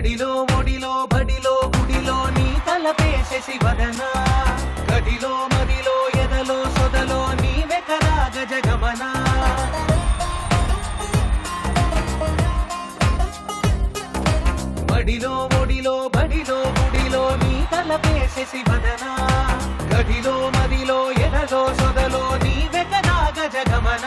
మడిలో ఒడిలో బడిలో గుడిలో నీ తలపే శశివదన గదిలో మదిలో ఎదలో సొదలో నీవే కదా గజగమన మడిలో ఒడిలో బడిలో గుడిలో నీ తలపే శశివదన గదిలో మదిలో ఎదలో సొదలో నీవే కదా గజగమన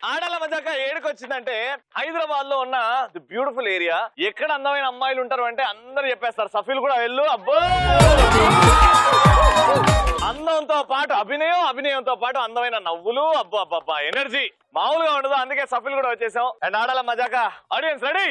ఆడాల మజాక ఏడుకొచ్చిందంటే హైదరాబాద్ లో ఉన్న ది బ్యూటిఫుల్ ఏరియా. ఎక్కడ అందమైన అమ్మాయిలు ఉంటారు అంటే అందరు చెప్పేస్తారు. సఫీల్ కూడా వెళ్ళు. అబ్బో అందంతో పాటు అభినయం, అభినయంతో పాటు అందమైన నవ్వులు. అబ్బో అబ్బా ఎనర్జీ మామూలుగా ఉండదు. అందుకే సఫీల్ కూడా వచ్చేసాం. అండ్ ఆడాల మజాక ఆడియన్స్ రెడీ,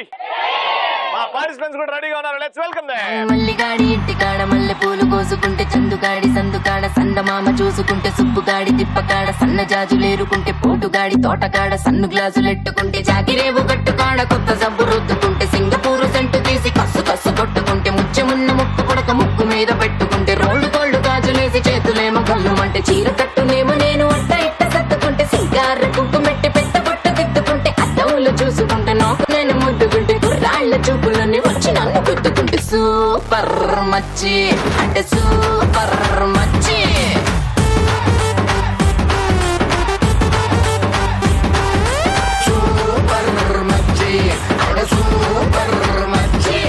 మా పార్టిసిపెంట్స్ కూడా రెడీగా ఉన్నారు. Let's welcome them. మల్లిగాడి ఇంటికాడ మల్లె పూలు కోసుకుంటే చందుగాడి సందుకాడ సందమామ చూసుకుంటే సుబ్బుగాడి తిప్పకాడ సన్న జాజులేరుకుంటే పోటుగాడి తోటకాడ సన్ను గ్లాసులెట్టుకుంటే జాకిరేవు గట్టుకాడ కొత్త సబ్బు రుద్దుకుంటే సింగపూరు సెంటు తీసి కస్సు కస్సు కొట్టుకుంటే ముచ్చెమున్న ముక్కు కొడక ముక్కు మీద పెట్టుకుంటే రోడ్డు కోళ్ళు గాజులేసి చేతులేమో కళ్ళు అంటే చీర కట్టునేమో నేను అట్ట ఇట్ట సత్తుకుంటే సింగార కుంకుమెట్టి పెద్ద బొట్టు దిద్దుకుంటే అద్దవులు చూసుకుంటే నాకు నేను ముద్దుకుంటే రాళ్ల చూపులన్నీ వచ్చి నన్ను గుద్దుకుంటే సూపర్ మచ్చి అంటే సూపర్ మచ్చి. సూపర్ మచ్చి అంటే సూపర్ మచ్చి.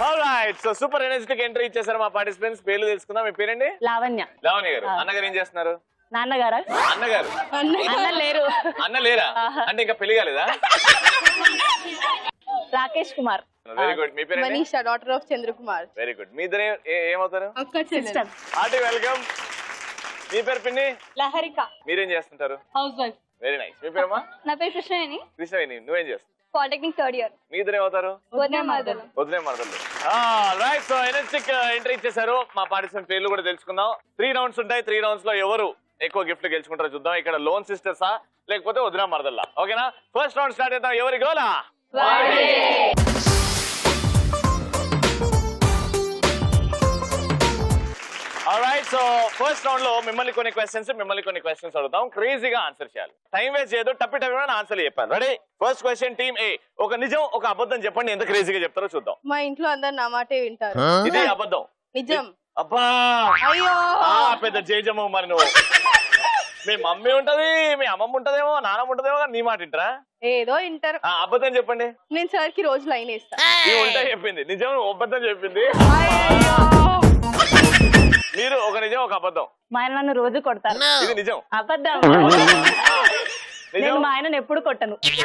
Alright, so super energetic entry ఇచ్చేసారు మా పార్టిసిపెంట్స్. పేర్లు తెలుసుకుందాం. మీ పేరండి? లావణ్య. లావణ్య గారు. అన్నగారు ఏం చేస్తున్నారు? నాన్నగారా? అన్నగారు. అన్న లేరు. అన్న లేరా? అంటే ఇంకా పెళ్లి కాలేదా? రాకేష్ కుమార్. Very good. మీ పేరు? Manisha, daughter of Chandrakumar. Very good. మీ ఇద్దరు ఏమవుతారు? సిస్టర్. Hearty welcome. మీ పేరు పిన్ని? లహరిక. మీరేం చేస్తుంటారు? Housewife. Very nice. మీ పేరమ్మా? నా పేరు కృష్ణవేణి. కృష్ణవేణి. నువ్వేం చేస్తావు? Polytechnic third year. మీ ఇద్దరు ఏమవుతారు? వదిన మరదలు. వదిలే మరదలు. రైట్, సో ఎనర్జిక్ ఎంట్రీ ఇచ్చేసారు. మా పార్టిసిపెంట్ పేర్లు కూడా తెలుసుకుందాం. 3 రౌండ్స్ ఉంటాయి. 3 రౌండ్స్ లో ఎవరు ఎక్కువ గిఫ్ట్ గెలుచుకుంటారో చూద్దాం. ఇక్కడ లోన్ సిస్టర్సా లేకపోతే వదిన మరదల్లా? ఓకేనా? ఫస్ట్ రౌండ్ స్టార్ట్ చేద్దాం. ఎవరి గోలా? ఆల్రైట్, సో ఫస్ట్ రౌండ్ లో మిమ్మల్ని కొన్ని క్వశ్చన్స్ అడుగుతాం. క్రేజీగా ఆన్సర్ చేయాలి. టైం వేస్ట్ చేయదు. టప్పి ఆన్సర్ చెప్పాను. రెడీ? ఫస్ట్ క్వశ్చన్ టీమ్ ఏ. ఒక నిజం ఒక అబద్ధం చెప్పండి. ఎంత క్రేజీగా చెప్తారో చూద్దాం. మా ఇంట్లో అందరు నా మాటే వింటారు. ఇది అబద్ధం. నిజం. అబ్బా అయ్యో పెద్ద జేజమ్మ. మరి నువ్వు మీ మమ్మీ ఉంటది, మీ అమ్మమ్మ ఉంటదేమో, నాన్నమ్మ ఉంటదేమో, కానీ నీ మాట వింటారా? ఏదో వింటారు. అబద్ధం చెప్పండి. నేను సార్ కి రోజు లైన్ వేస్తా. ఉంటా చెప్పింది నిజం, అబద్ధం చెప్పింది. మీరు ఒక నిజం ఒక అబద్ధం. మా ఆయన నన్ను రోజు కొడతారు. ఇది నిజం. అబద్ధం. నేను మా ఆయనను ఎప్పుడు కొట్టను. ఇది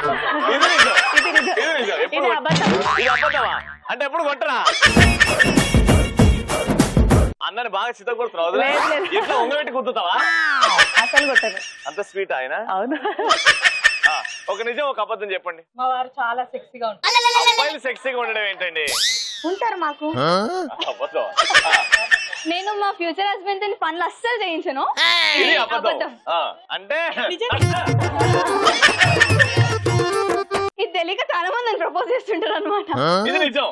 నిజం. ఇది నిజం. ఇది అబద్ధం. ఇది అబద్ధమా? అంటే ఎప్పుడు కొట్టరా? అన్నని బాగా చిత్త కొడుతున్నావు. ఇట్లా ఉంగబెట్టి కుదుతావా? అసలు కొట్టను. అంత స్వీట్ ఆయన. అవును. ఒక నిజం ఒక అబద్ధం చెప్పండి. మా వారు చాలా సెక్సీగా ఉంటారు. అబ్బాయిలు సెక్సీగా ఉండడం ఏంటండి? ఉంటారు మాకు. అబద్ధం. నేను మా ఫ్యూచర్ హస్బెండ్ తో పనులు అస్సలు చేయించను. ఇది అబద్ధం. అంటే ఇది తెలియక చాలా మంది ప్రపోజ్ చేస్తుంటారు అనమాట. ఇది నిజం.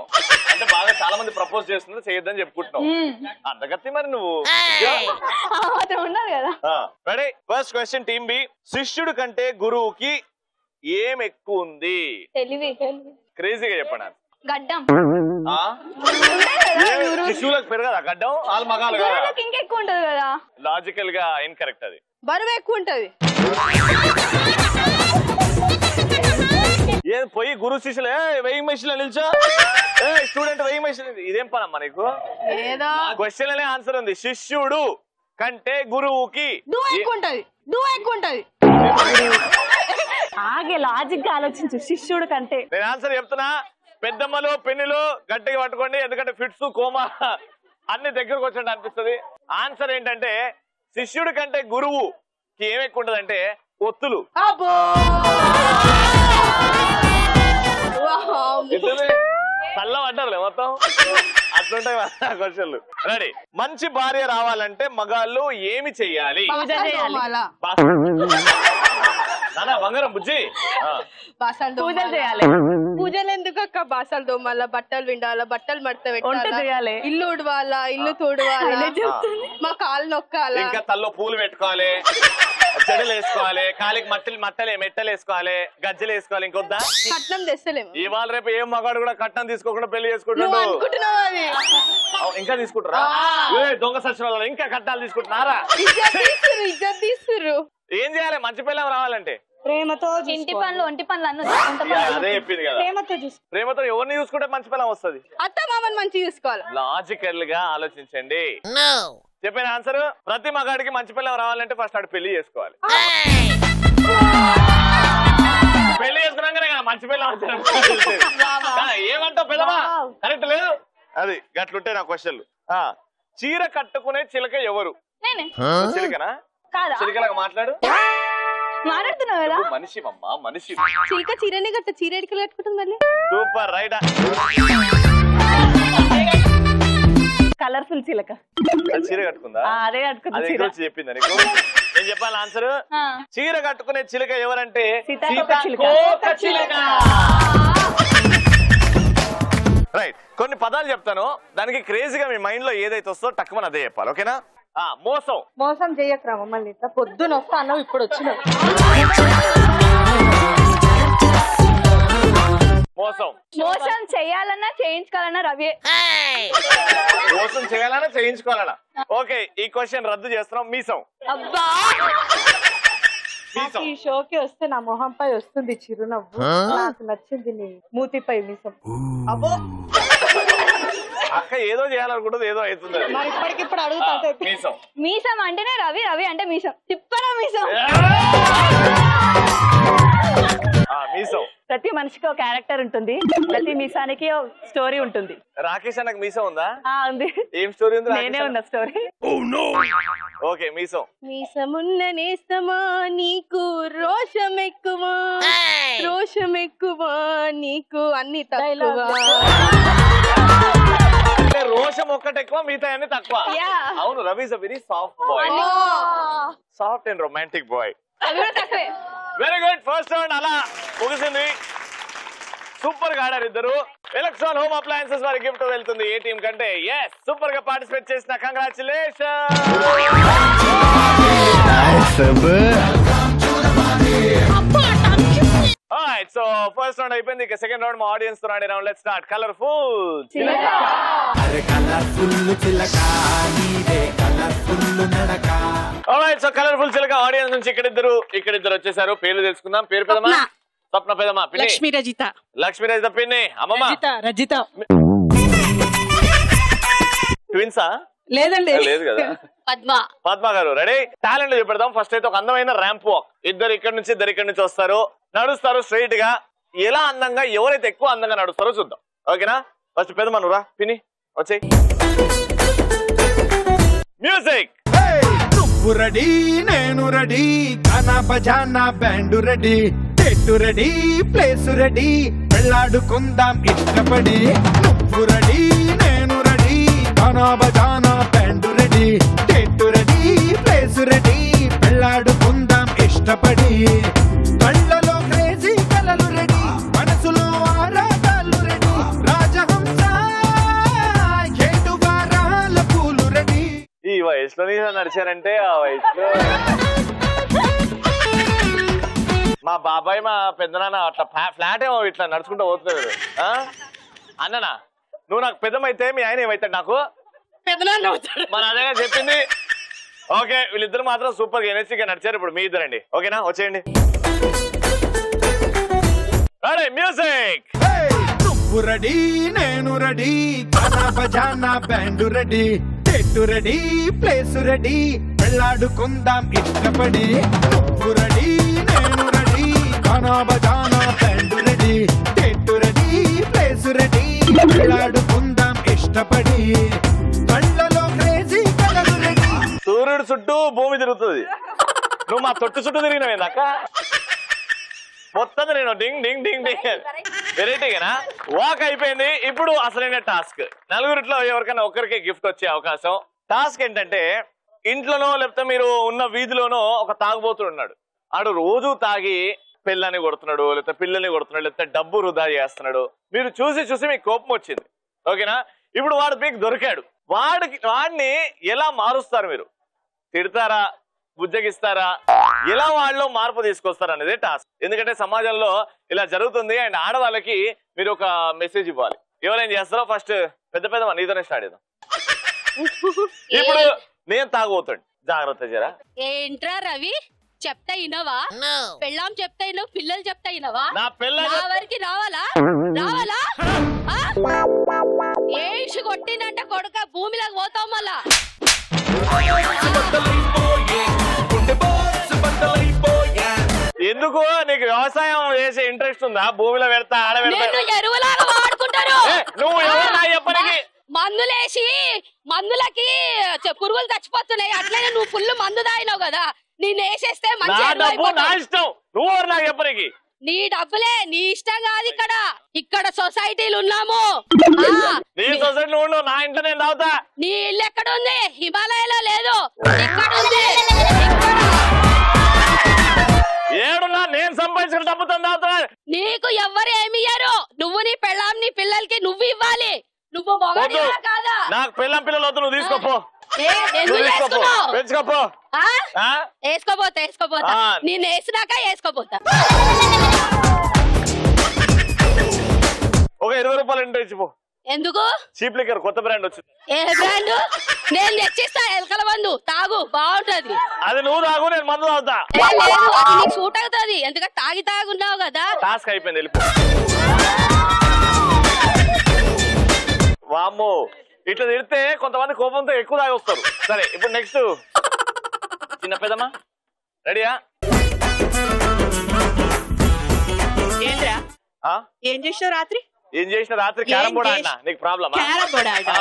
అంటే బాగా చాలా మంది ప్రపోజ్ చేస్తున్నారు, చేయొద్దని చెప్పుకుంటున్నావు. అంతకత్తి మరి నువ్వు ఉన్నారు కదా. Ready? First question team B. శిష్యుడు కంటే గురువుకి ఏం ఎక్కువ ఉంది? తెలివి. క్రేజీగా చెప్పండి. గడ్డం. శిష్యులకు పెరగదా గడ్డం? వాళ్ళు మగాలు కదా. ఇంకెక్కువ ఉంటది కదా. లాజికల్ గా ఇన్కరెక్ట్. అది బరువు ఎక్కువ ఉంటది. ఏం పోయి గురు శిష్యులు 1000 మెషిన్లు నిల్చో, స్టూడెంట్ 1000 మెషిన్. ఇదేం పనమ్మా నీకు? క్వశ్చన్ అనే ఆన్సర్ ఉంది. శిష్యుడు కంటే గురువుకి ఎక్కువ ఉంటది. ఆగే లాజిక్ గా ఆలోచించు. శిష్యుడు కంటే. నేను ఆన్సర్ చెప్తున్నా. పెద్దమ్మలు పెన్నులు గట్టిగా పట్టుకోండి, ఎందుకంటే ఫిట్స్ కోమా అన్ని దగ్గరకు వచ్చినట్టు అనిపిస్తుంది. ఆన్సర్ ఏంటంటే శిష్యుడి కంటే గురువుకి ఏం ఎక్కువ ఉంటదంటే ఒత్తులు. చల్ల పడ్డారులే మొత్తం అట్లుంటాయి క్వశ్చన్లు. రెడీ. మంచి భార్య రావాలంటే మగాళ్ళు ఏమి చెయ్యాలి? నానా బంగారం బుజ్జి పూజలు చేయాలి. పూజలు ఎందుకు అక్క? బాసాలు తోమాల, బట్టలు విండాలా, బట్టలు మడత పెట్టాలి, ఇల్లు ఉడవాలా, ఇల్లు తోడవాలి, మా కాలు నొక్కాలా, ఇంకా తల్లో పూలు పెట్టుకోవాలి, చెడులు వేసుకోవాలి, కాలికి మెట్టలు వేసుకోవాలి, గజ్జలు వేసుకోవాలి. ఇంకొద్దా? కట్నం తెస్తలేము. ఇవాళ రేపు ఏం మగాడు కూడా కట్నం తీసుకోకుండా పెళ్లి చేసుకుంటున్నాడు. ఇంకా తీసుకుంటారా? దొంగ సచిన ఇంకా కట్నాలు తీసుకుంటున్నారా? ఇజ్జత్ తీస్తుర్రు. ఏం చేయాలి మంచి పిల్లం రావాలంటే? ప్రేమతో ఇంటి పనులు ఒంటి పనులు అదే చెప్పింది కదా. ప్రేమతో ఎవరిని చూసుకుంటే మంచి పిల్లం వస్తుంది? అత్త మామని మంచి చూసుకోవాలి. లాజికల్ గా ఆలోచించండి. చెప్పిన ఆన్సర్. ప్రతి మగాడికి మంచి పిల్లం రావాలంటే ఫస్ట్ ఆడు పెళ్లి చేసుకోవాలి. పెళ్లి చేసుకున్నాకనే కదా మంచి పిల్లం ఏమంటావు పిల్లమా? కరెక్ట్ లేదు అది. గట్లుంటే నా క్వశ్చన్లు. చీర కట్టుకునే చిలక ఎవరు? చిలకనా? చిలకలాగా మాట్లాడు. మాట్లాడుతున్నావు కదా. మనిషి అమ్మా మనిషి. చిలక చీరనే కట్ట. చీర ఎడికలు కట్టుకుంటుంది. Super right. కలర్ఫుల్ చిలక. చీర కట్టుకుందా? అదే కట్టుకుంది. చెప్పిందా నీకు? నేను చెప్పాలి ఆన్సర్. చీర కట్టుకునే చిలక ఎవరంటే రైట్. కొన్ని పదాలు చెప్తాను, దానికి క్రేజీగా మీ మైండ్ లో ఏదైతే వస్తుందో టక్కుమని అదే చెప్పాలి. ఓకేనా? మోసం చెయ్యకరా మమ్మల్ని. పొద్దున వస్తా అన్నావు, ఇప్పుడు వచ్చినావు. మోసం చేయాలన్నా చేయించుకోవాలన్నా రవి. మోసం చేయాలన్నా చేయించుకోవాలన్నా. ఓకే, ఈ క్వశ్చన్ రద్దు చేస్తున్నాం. మీసం. అబ్బా, ఈ షోకి వస్తే నా మొహంపై వస్తుంది చిరునవ్వు. నాకు నచ్చింది నీ మూతిపై మీసం. అబ్బో అక్క ఏదో చేయాలనుకుంటుంది, ఏదో అవుతుంది. ఇప్పటికిప్పుడు అడుగుతా. మీసం. మీసం అంటేనే రవి, రవి అంటే మీసం. తిప్పరా మీసం. మీసం. ప్రతి మనిషికి ఒక క్యారెక్టర్ ఉంటుంది, ప్రతి మీసానికి స్టోరీ ఉంటుంది. రాకేష్ అన్నకు మీసం ఉందా? ఉంది. ఏం స్టోరీ ఉంది? నేనే ఉన్నా స్టోరీ. ఓకే, మీసం. మీసమున్న నేస్తమా నీకు రోషం ఎక్కువా, రోషం ఎక్కువా నీకు అన్ని తక్కువ. రోషం ఒక్కటి ఎక్కువ, మిగతా అన్ని తక్కువ. అవును, Ravi is a very soft boy. Soft and romantic boy. Very good. First round అలా ముగిసింది. సూపర్ గా ఆడారు ఇద్దరు. ఎలక్ట్రాన్ హోమ్ అప్లయన్సెస్ వారి గిఫ్ట్ వెళ్తుంది ఏ టీం కంటే. ఎస్, సూపర్ గా పార్టిసిపేట్ చేసిన congratulation. Alright, so first round అయిపోయింది. ఇక సెకండ్ రౌండ్ మా ఆడియన్స్ తో ఆడే రౌండ్. Let's start. కలర్ఫుల్ చిలక. ఆల్రైట్, సో కలర్ఫుల్ చిలక ఆడియన్స్ నుంచి ఇక్కడిద్దరు వచ్చేసారు. పేర్లు తెలుసుకుందాం. పేరు పెదమా? స్వప్న పెదమా? లక్ష్మీ రజిత. లక్ష్మీ రజిత పిన్ని. అమ్మమ్మ? రజిత. ట్విన్సా? లేదండి. లేదు కదా. పద్మ గారు రెడీ. టాలెంట్ చూపెడదాం. ఫస్ట్ అయితే ఒక అందమైన ర్యాంప్ వాక్. ఇద్దరు ఇక్కడ నుంచి వస్తారు, నడుస్తారు స్ట్రైట్ గా. ఎలా అందంగా, ఎవరైతే ఎక్కువ అందంగా నడుస్తారో చూద్దాం. ఓకేనా? ఫస్ట్ పెదమా నువ్వురా పిన్ని, వచ్చేయ్. మ్యూజిక్. నువ్వు రెడీ, నేను రెడీ, గానా బజానా బ్యాండ్ రెడీ, చెట్టు రెడీ, ప్లేస్ రెడీ, వెళ్ళాడుకుందాం ఇష్టపడి. నువ్వు రెడీ, నేను రెడీ, గానా బజానా బ్యాండ్ రెడీ, చెట్టు రెడీ, ప్లేస్ రెడీ, వెళ్ళాడుకుందాం ఇష్టపడి. కళ్ళలో క్రేజీ కలలు రెడీ, మనసులో ఆరాటాలు రెడీ, రాజహంస ఏడు వారాల పూలు రెడీ. ఈ వయసులో నడిచారంటే ఆ వయసులో మా బాబాయ్ మా పెద్దనాన్న అట్లా ఫ్లాట్ ఏమో ఇట్లా నడుచుకుంటూ పోతుంది. అన్ననా నువ్వు నాకు పెద్దమైతే మీ ఆయన ఏమైతాడు? నాకు మన అదేగా చెప్పింది. ఓకే, వీళ్ళిద్దరు మాత్రం సూపర్ గా ఎనర్జీగా నడిచారు. ఇప్పుడు మీ ఇద్దరండి. ఓకేనా? వచ్చేయండి. మ్యూజిక్. నువ్వు రెడీ, నేను రెడీ, గానా బజానా బ్యాండ్ రెడీ, చెట్టు రెడీ, ప్లేస్ రెడీ, వెళ్ళాడుకుందాం ఇష్టపడి. నువ్వు రెడీ, నేను రెడీ, గానా బజానా బ్యాండ్ రెడీ, చెట్టు రెడీ, ప్లేస్ రెడీ, వెళ్ళాడుకుందాం ఇష్టపడి. కళ్ళలో క్రేజీ కలలు రెడీ. సూర్యుడు చుట్టూ భూమి తిరుగుతుంది, నువ్వు మా తొట్టు చుట్టూ తిరిగినావు అక్క. మొత్తం నేను డింగ్ డింగ్ డింగ్ డింగ్. వెరైటీగానా వాక్ అయిపోయింది. ఇప్పుడు అసలైన టాస్క్. నలుగురిలో ఎవరికైనా ఒక్కరికే గిఫ్ట్ వచ్చే అవకాశం. టాస్క్ ఏంటంటే ఇంట్లోనో లేకపోతే మీరు ఉన్న వీధిలోనో ఒక తాగుబోతుడు ఉన్నాడు. ఆడు రోజు తాగి పిల్లని కొడుతున్నాడు, లేకపోతే పిల్లల్ని కొడుతున్నాడు, లేకపోతే డబ్బు వృధా చేస్తున్నాడు. మీరు చూసి మీకు కోపం వచ్చింది. ఓకేనా? ఇప్పుడు వాడు మీకు దొరికాడు. వాడిని ఎలా మారుస్తారు? మీరు తిడతారా, బుజ్జగిస్తారా, ఎలా వాళ్ళలో మార్పు తీసుకొస్తారు అనేది టాస్క్. ఎందుకంటే సమాజంలో ఇలా జరుగుతుంది. అండ్ ఆడవాళ్ళకి మీరు ఒక మెసేజ్ ఇవ్వాలి. ఎవరేం చేస్తారో ఫస్ట్ పెద్ద నీతోనే స్టార్ట్ చేద్దాం. ఇప్పుడు నేను తాగుతాడు, జాగ్రత్త జరా. ఏంట్రా రవి, చెప్తా ఇనవా? పెళ్ళాం చెప్తా ఇనవు, పిల్లలు చెప్తా ఇనవా? నా పిల్ల వరకు రావాలా? ఏషి కొట్టిందంటే కొడుక భూమిలోకి పోతావు మళ్ళా. ఎందుకు నీకు వ్యవసాయం చేసే ఇంట్రెస్ట్ ఉందా? భూమిలో పెడతా ఆడబెడతా ఎరువులాగా వాడుకుంటారు. నువ్వు ఎవరు నా చెప్పడానికి? మందులేసి మందులకి పురుగులు చచ్చిపోతున్నాయి. అట్లనే నువ్వు ఫుల్ మందు తాగినావు కదా, నేను వేసేస్తే మంచి ఇష్టం. నువ్వు ఎవరు నాకు చెప్పడానికి? నీ డబ్బులే, నీ ఇష్టం కాదు. ఇక్కడ సొసైటీలు ఉన్నాము. నీ సొసైటీలో ఉండు, నా ఇంట్లో నేను తాగుతా. నీ ఇల్లు ఎక్కడ ఉంది? హిమాలయలో లేదు, ఇక్కడ ఉంది. ఏడున్నా నేను సంపాదించిన డబ్బుతో తాగుతా. నీకు ఎవ్వరు ఏమి ఇయ్యారు. నువ్వు నీ పెళ్ళాం నీ పిల్లలకి నువ్వు ఇవ్వాలి. నువ్వు కాదా? నాకు పిల్లలు వద్దు, నువ్వు తీసుకోపో. వేసుకోపోతా నేను వేసినాక వేసుకోపోతా. ఒక 20 రూపాయలు ఎంటర్ ఇచ్చిపో. ఎందుకు? చీప్ లిక్కర్ కొత్త బ్రాండ్ వచ్చింది. ఏ బ్రాండ్? నేను తెచ్చిస్తా ఎలకల మందు, తాగు, బాగుంటది. అది నువ్వు తాగు, నేను మందు తాగుతా. నీకు సూట్ అవుతుంది, ఎందుకంటే తాగున్నావు కదా. టాస్క్ అయిపోయింది, వెళ్ళిపో. వామ్మో, ఇట్లా తిడితే కొంతమంది కోపంతో ఎక్కువ తాగి వస్తారు. సరే, ఇప్పుడు నెక్స్ట్ చిన్న పెద్దమ్మా, రెడీయా? ఏం చేసావు రాత్రి? ఏం చేసిన రాత్రి? క్యారం బోర్డ్ ఆడినా. నీకు ప్రాబ్లమ్? క్యారం బోర్డ్ ఆడా?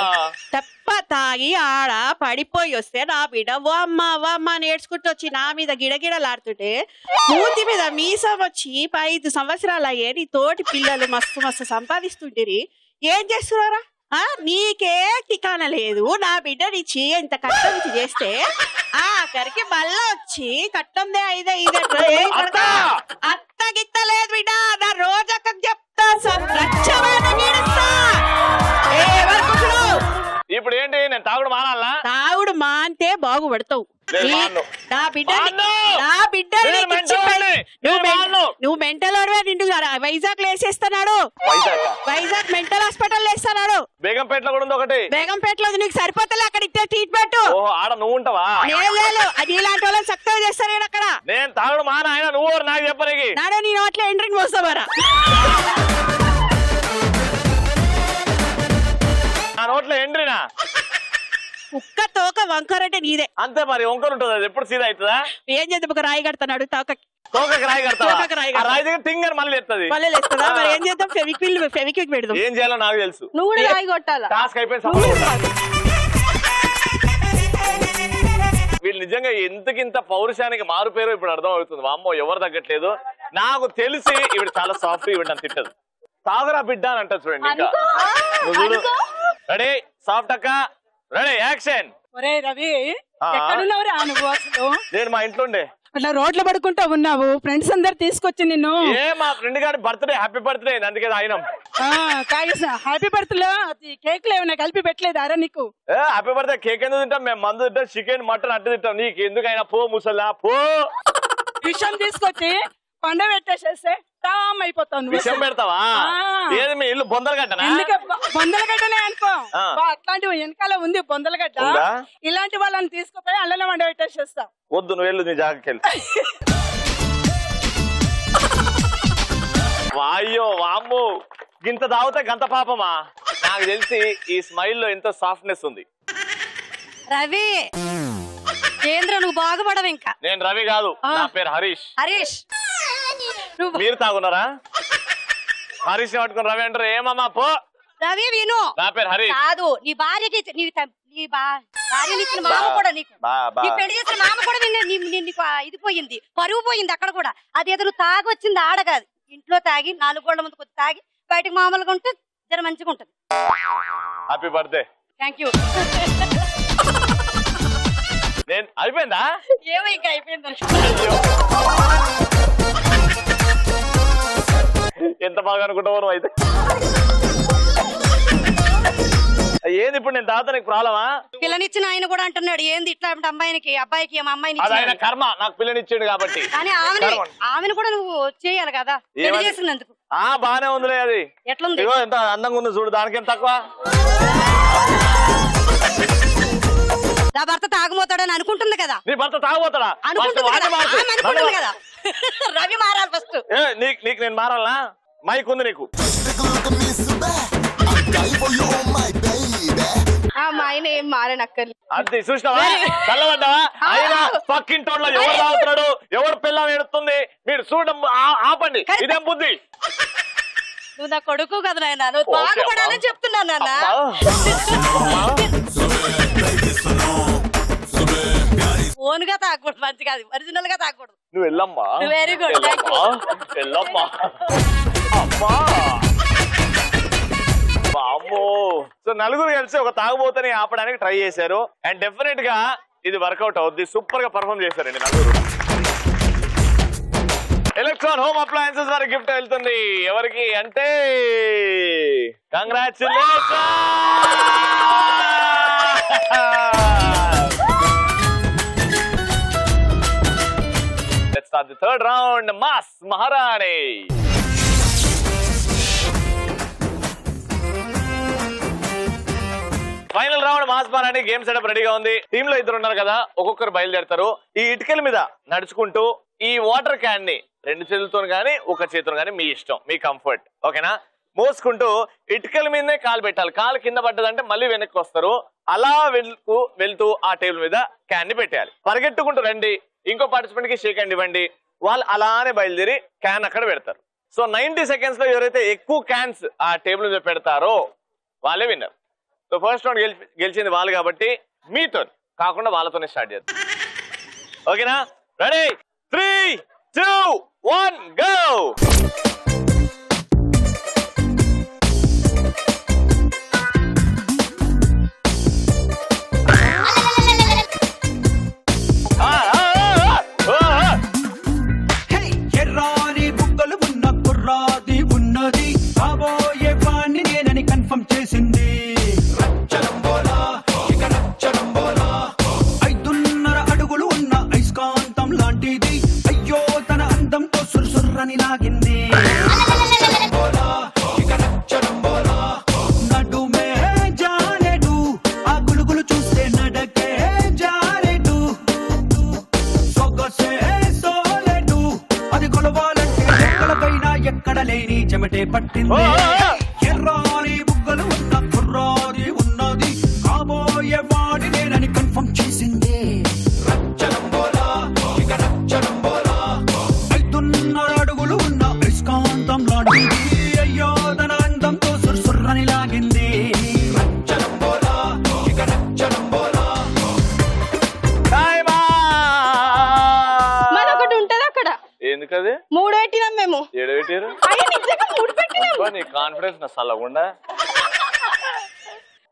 తప్ప తాగి ఆడ పడిపోయి వస్తే నా బిడ్డ అమ్మ నేర్చుకుంటూ వచ్చి నా మీద గిడగిడలాడుతుంటే మూతి మీద మీసం వచ్చి 5 సంవత్సరాలు అయ్యే నీ తోటి పిల్లలు మస్తు సంపాదిస్తుంటిరి. ఏం చేస్తున్నారా? నీకే ఠికాన లేదు. నా బిడ్డనిచ్చి ఎంత కట్టం చేస్తే ఆఖరికి మళ్ళా వచ్చి కట్టందే ఇదే అత్త గిత్త లేదు బిడ్డ. నా రోజక్క చెప్తా ఇప్పుడు ఏంటి? నేను తాగుడు మానాలా? తాగుడు మాంటే బాగుపడతావు. నా బిడ్డ నువ్వు మెంటల్ నిండు వైజాగ్ లో వేసేస్తున్నాడు. వైజాగ్ మెంటల్ హాస్పిటల్ వేస్తున్నాడు. బేగంపేటలో కూడా ఉంది ఒకటి. బేగంపేటలో నీకు సరిపోతలే, అక్కడ ఇచ్చే ట్రీట్మెంట్. ఆడ నువ్వు ఉంటావా? లేదు, అది ఇలాంటి వాళ్ళని చక్కగా చేస్తాను అక్కడ. నేను తాగుడు మాన, ఆయన నువ్వు నాకు చెప్పడానికి నాడే నీ నోట్లో ఎంట్రీని మోస్తావారా? నా నోట్లో ఎంట్రీనా? కుక్క తోక వంకర అంటే నీదే. అంతే మరి, వంకర ఉంటుంది. అది ఎప్పుడు సీదా అవుతుందా? ఏం చేద్దాం, ఒక రాయి కడతాడు తోకకి. రాయి కడతా, రాయి దగ్గర టింగర్ మళ్ళీ ఎత్తది. మరి ఏం చేద్దాం? ఫెవిక్విక్ పెడదాం. ఏం చేయాలో నాకు తెలుసు. నువ్వు కూడా రాయి కొట్టాలా? టాస్క్ అయిపోయింది. వీళ్ళు నిజంగా ఎంతకింత పౌరుషానికి మారు పేరు ఇప్పుడు అర్థం అవుతుంది. వామ్మో, ఎవరు తగ్గట్లేదు. నాకు తెలిసి ఇవి చాలా సాఫ్ట్, ఇవి నన్ను తిట్టదు. తాగరా బిడ్డ అని అంటారు చూడండి. ఇంకా రెడీ? సాఫ్ట్ అక్క, రెడీ, యాక్షన్. ఒరే రవి, ఎక్కడున్నావురా నువ్వు అసలు? నేను మా ఇంట్లో ఉండే. అట్లా రోడ్లు పడుకుంటా ఉన్నావు, ఫ్రెండ్స్ అందరు తీసుకొచ్చి నిన్ను. మా ఫ్రెండ్ గారి బర్త్డే, హ్యాపీ బర్త్డే, అందుకే తాగినాం. హ్యాపీ బర్త్డే లో కేక్లు ఏమైనా కలిపి పెట్టలేదారా నీకు? హ్యాపీ బర్త్డే కేక్ ఎందుకు తింటాం మేము? మందు తింటాం, చికెన్ మటన్ అట్టు తింటాం. నీకు ఎందుకైనా పో ముసల్లా పో. విషయం తీసుకొచ్చి పండ పెట్టేసేస్తే టామ్ అయిపోతావు. విషయం పెడతావా? ఏది మీ ఇల్లు బొందలగడ్డనా? బొందలగడ్డనే అనుకో. అట్లాంటివి వెనకాల ఉంది బొందలగడ్డ. ఇలాంటి వాళ్ళని తీసుకుపోయి అల్లనే వండ పెట్టేసేస్తా. వద్దు, నువ్వు వెళ్ళు, నీ జాగ్రత్తకి వెళ్ళు. వాయ్యో, వామ్మో, గింత తాగితే గంత పాపమా? నాకు తెలిసి ఈ స్మైల్ లో ఎంతో సాఫ్ట్నెస్ ఉంది. రవి, కేంద్ర నువ్వు బాగుపడవు ఇంకా. నేను రవి కాదు, నా పేరు హరీష్. మీరు తాగున్నారా? హరీష్ పట్టుకుని రవి అంటారు. ఏమమ్మా పో. రవి విను, నా పేరు హరీష్ కాదు. నీ భార్యకి నీ భార్యని ఇచ్చిన మామ కూడా నీకు, నీ పెళ్లి చేసిన మామ కూడా నీకు ఇది పోయింది, పరువు పోయింది అక్కడ కూడా. అది ఎదురు తాగి వచ్చింది ఆడ కాదు, ఇంట్లో తాగి 4 గోళ్ల ముందు కొద్ది తాగి బయటకు మామూలుగా ఉంటే జర మంచిగా ఉంటది. Happy birthday. Thank you. నేను అయిపోయిందా? ఏమో ఇంకా అయిపోయింది. ఎంత బాగా అనుకుంటావు నువ్వు అయితే. ఏంది ఇప్పుడు నేను తాత నీకు ప్రాబ్లమా? పిల్లనిచ్చిన ఆయన కూడా అంటున్నాడు ఏంది ఇట్లా అమ్మాయికి అబ్బాయికి మా అమ్మాయిని ఆయన కర్మ, నాకు పిల్లనిచ్చాడు కాబట్టి. కానీ ఆమెను కూడా నువ్వు చేయాలి కదా చేసినందుకు. బానే ఉందిలే. అది ఎట్లుంది? ఎంత అందంగా ఉంది చూడు, దానికేం తక్కువ. నా భర్త తాగుపోతాడని అనుకుంటుంది కదా. నీ భర్త తాగుపోతాడా? అనుకుంటుంది కదా. రవి మారాలి ఫస్ట్. నీకు నేను మారాలా? మైక్ ఉంది నీకు. మా ఆయన ఏం మారనక్కర్లేదు. అది చూసినావా? చల్లబడ్డావా? అయినా పక్కింటోళ్ళలో ఎవరు తాగుతున్నాడు, ఎవరు పిల్లని ఎడుతుంది మీరు చూడడం ఆపండి. ఇదేం బుద్ధి? నువ్వు నా కొడుకు కదా నాయన, నువ్వు బాగుపడాలని చెప్తున్నాను నాన్న. ఓన్గా తాగకూడదు, మంచిగా ఒరిజినల్ గా తాగకూడదు. నువ్వు వెళ్ళమ్మా. Very good. వెళ్ళమ్మా. అమ్మా అమ్మో. సో నలుగురు కలిసి ఒక తాగుబోతని ఆపడానికి ట్రై చేశారు. అండ్ డెఫినెట్ గా ఇది వర్కౌట్ అవుద్ది. సూపర్ గా పర్ఫార్మ్ చేశారండి నలుగురు. ఎలక్ట్రాన్ హోమ్ అప్లయన్సెస్ వారి గిఫ్ట్ వెళ్తుంది. ఎవరికి అంటే congratulation. Let's start the third round. Mass మహారాణి. ఫైనల్ రౌండ్ మాస్ మహారాణి. గేమ్ సెటప్ రెడీగా ఉంది. టీమ్ లో ఇద్దరు ఉన్నారు కదా, ఒక్కొక్కరు బయలుదేరతారు. ఈ ఇటుకల మీద నడుచుకుంటూ ఈ వాటర్ క్యాన్ ని 2 చేతులతో గానీ 1 చేతితో గానీ మీ ఇష్టం, మీ కంఫర్ట్, ఓకేనా, మోసుకుంటూ ఇటుకల మీదనే కాలు పెట్టాలి. కాలు కింద పడ్డదంటే మళ్ళీ వెనక్కి వస్తారు. అలా వెళ్తూ ఆ టేబుల్ మీద క్యాన్ ని పెట్టేయాలి. పరిగెట్టుకుంటూ రండి. ఇంకో పార్టిసిపెంట్ కి షేక్ హ్యాండ్ ఇవ్వండి. వాళ్ళు అలానే బయలుదేరి క్యాన్ అక్కడ పెడతారు. సో 90 సెకండ్స్ లో ఎవరైతే ఎక్కువ క్యాన్స్ ఆ టేబుల్ మీద పెడతారో వాళ్ళే విన్నర్. సో ఫస్ట్ రౌండ్ గెలిచింది వాళ్ళు కాబట్టి మీతో కాకుండా వాళ్ళతోనే స్టార్ట్ చేద్దాం. ఓకేనా? రెడీ? 3, 2, 1 గో. ఎర్రాని బుగ్గలు ఉన్న కుర్రాది ఉన్నది, కాబోయే వాణ్ణి నేనని కన్ఫర్మ్ చేసింది. 5.5 అడుగులు ఉన్న ఐస్కాంతం లాంటిది, అయ్యో తన అందంతో సుర్సుర్రని లాగింది. నడుమే జానెడు, ఆ గులుగులు చూస్తే నడకే జానెడు, సొగసే సోలెడు, అది కొలవాలంటే ఎక్కడకైనా ఎక్కడ లేని చెమటే పట్టింది. ఎర్రాని బుగ్గలు ఉన్న కుర్రాది ఉన్నది, కాబోయే వాడి నేనని కన్ఫర్మ్ చేసింది. 5.5 అడుగులు ఉన్న ఐస్కాంతం లాంటిది, అయ్యో తన అందంతో సుర్సుర్రని లాగింది. మరొకటి ఉంటది అక్కడ. ఎందుకది? 3 పెట్టినాం మేము. 7 పెట్టారు. 3 పెట్టినాం. నీ కాన్ఫిడెన్స్ నా సల్లగుండా.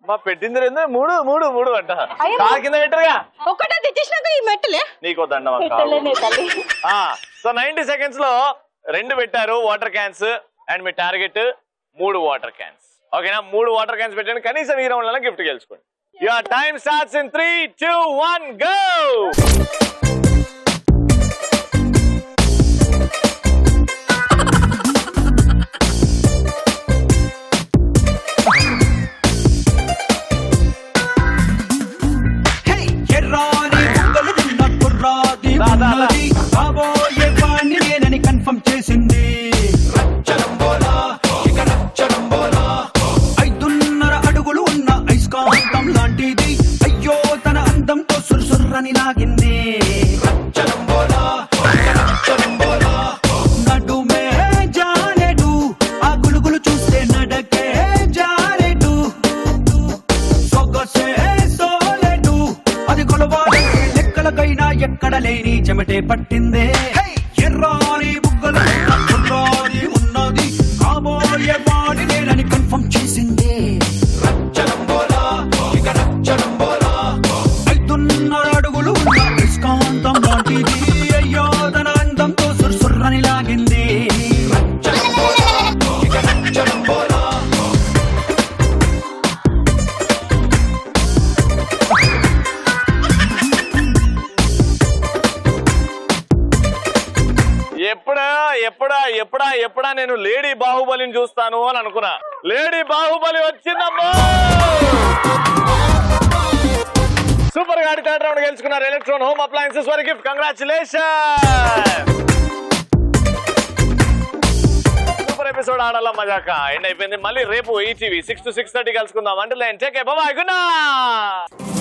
మా పెట్టింది 3 అంట. కాలు కింద పెట్టరుగా. ఒకటే తెచ్చేసినాక ఈ మెట్టలే నీకో దండం. సో 90 సెకండ్స్ లో 2 పెట్టారు వాటర్ క్యాన్స్. అండ్ మీ టార్గెట్ 3 వాటర్ క్యాన్స్. ఓకేనా? 3 వాటర్ క్యాన్స్ పెట్టండి. కనీసం ఈ రౌండ్ గిఫ్ట్ గెలుచుకోండి. Your time starts in 3, 2, 1 go. ఎర్రాని బుగ్గలు ఉన్న కుర్రాది ఉన్నది, కాబోయే వాణ్ణి నేనని కన్ఫర్మ్ చేసింది. 5.5 అడుగులు ఉన్న ఐస్కాంతం లాంటిది, అయ్యో తన అందంతో సుర్సుర్రని లాగింది. నడుమే జానెడు, ఆ గులుగులు చూస్తే నడకే జానెడు, సొగసే సోలెడు, అది కొలవాలంటే లెక్కలకైనా ఎక్కడ లేని చెమటే పట్టిందే. ఎర్రాని బుగ్గలు ఉన్నది, కాబోయే వాడి మేలని కన్ఫర్మ్ చేసింది రచ్చరంబోలా ఇక రచ్చరంబోలా 5.5 అడుగులు ఉన్న ఇస్కాంతం లాంటిది అయ్యో తన అందంతో సుర్సుర్రని లాగింది రచ్చరంబోలా ఇక రచ్చరంబోలా ఎప్పుడా నేను లేడీ బాహుబలిని చూస్తాను అని అనుకున్నా. లేడీ బాహుబలి వచ్చిందమ్మా. సూపర్ గా థర్డ్ రౌండ్ గెలుచుకున్నారు. Electron home appliances for gift. Congratulation. Super episode Aadaala Majaka end అయిపోయింది. మళ్ళీ రేపు ఈటీవీ 6 to 6:30 కలుసుకుందాం. అంటే take care, bye bye, good night.